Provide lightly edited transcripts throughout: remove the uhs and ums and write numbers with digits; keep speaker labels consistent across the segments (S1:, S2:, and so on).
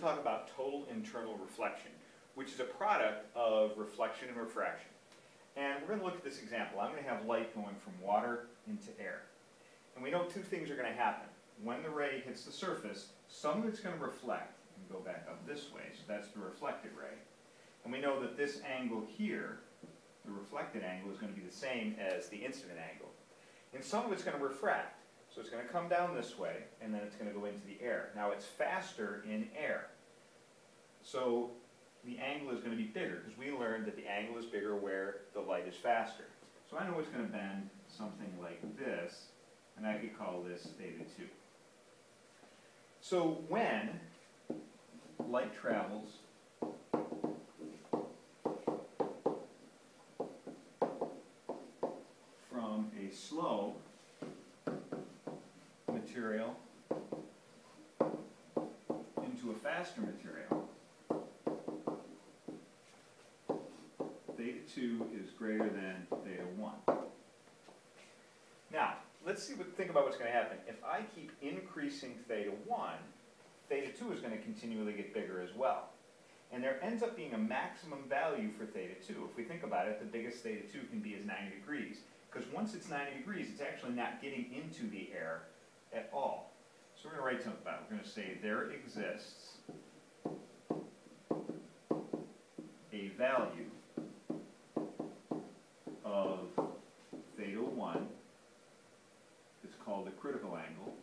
S1: talk about total internal reflection, which is a product of reflection and refraction. And we're going to look at this example. I'm going to have light going from water into air. And we know two things are going to happen. When the ray hits the surface, some of it's going to reflect and go back up this way, so that's the reflected ray. And we know that this angle here, the reflected angle, is going to be the same as the incident angle. And some of it's going to refract. So it's going to come down this way, and then it's going to go into the air. Now it's faster in air. So the angle is going to be bigger, because we learned that the angle is bigger where the light is faster. So I know it's going to bend something like this, and I could call this theta 2. So when light travels from a slow material into a faster material, theta 2 is greater than theta 1. Now, let's think about what's going to happen. If I keep increasing theta 1, theta 2 is going to continually get bigger as well. And there ends up being a maximum value for theta 2. If we think about it, the biggest theta 2 can be is 90 degrees. Because once it's 90 degrees, it's actually not getting into the air at all. So we're going to write something about it. We're going to say there exists a value of theta 1. It's called the critical angle.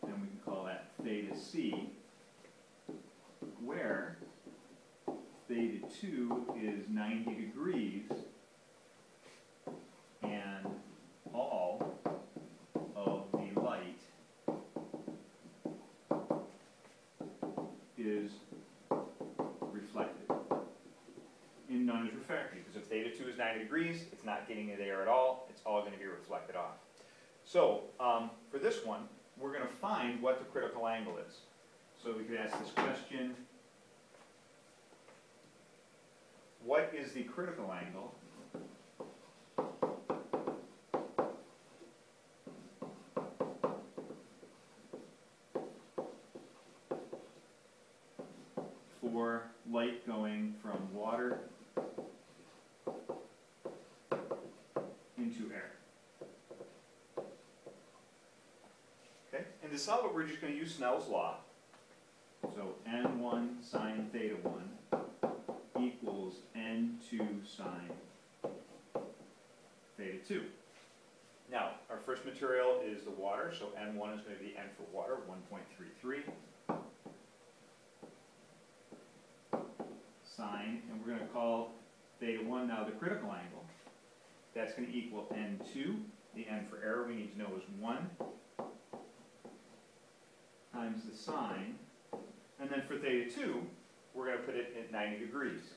S1: And we can call that theta C, where theta 2 is 90 degrees and all of the light is reflected. And none is refracted, because if theta 2 is 90 degrees, it's not getting into the air at all. It's all going to be reflected off. So for this one, we're going to find what the critical angle is. So we could ask this question: what is the critical angle for light going from water into air? Okay, and to solve it, we're just going to use Snell's law. So n1 sine theta 1 equals n2 sine theta 2. Now, our first material is the water, so n1 is going to be n for water, 1.33. Sine, and we're going to call theta 1 now the critical angle. That's going to equal n2. The n for error we need to know is 1 times the sine. And then for theta 2, we're going to put it at 90 degrees.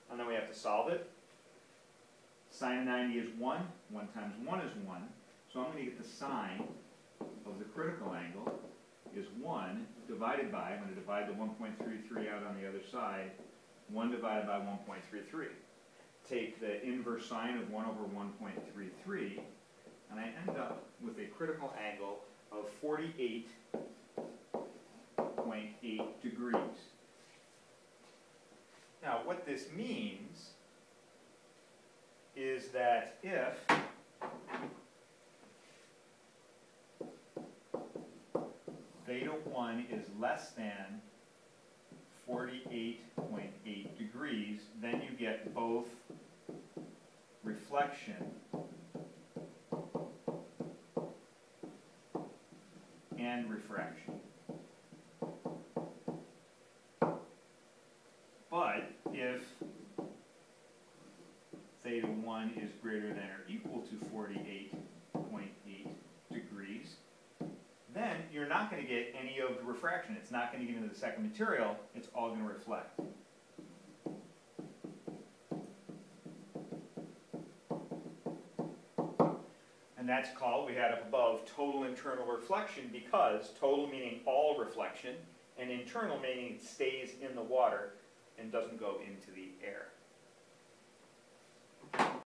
S1: And then we have to solve it. Sine of 90 is 1. 1 times 1 is 1. So I'm going to get the sine of the critical angle is 1 divided by, I'm going to divide the 1.33 out on the other side, 1 divided by 1.33. Take the inverse sine of 1 over 1.33, and I end up with a critical angle of 48.8 degrees. Now, what this means is that if theta 1 is less than 48.8 degrees, then you get both reflection and refraction. But if theta 1 is greater than or equal to 48.8 degrees, then you're not going to get any of the refraction. It's not going to get into the second material. It's all going to reflect. And that's called, we had up above, total internal reflection, because total meaning all reflection, and internal meaning it stays in the water and doesn't go into the air.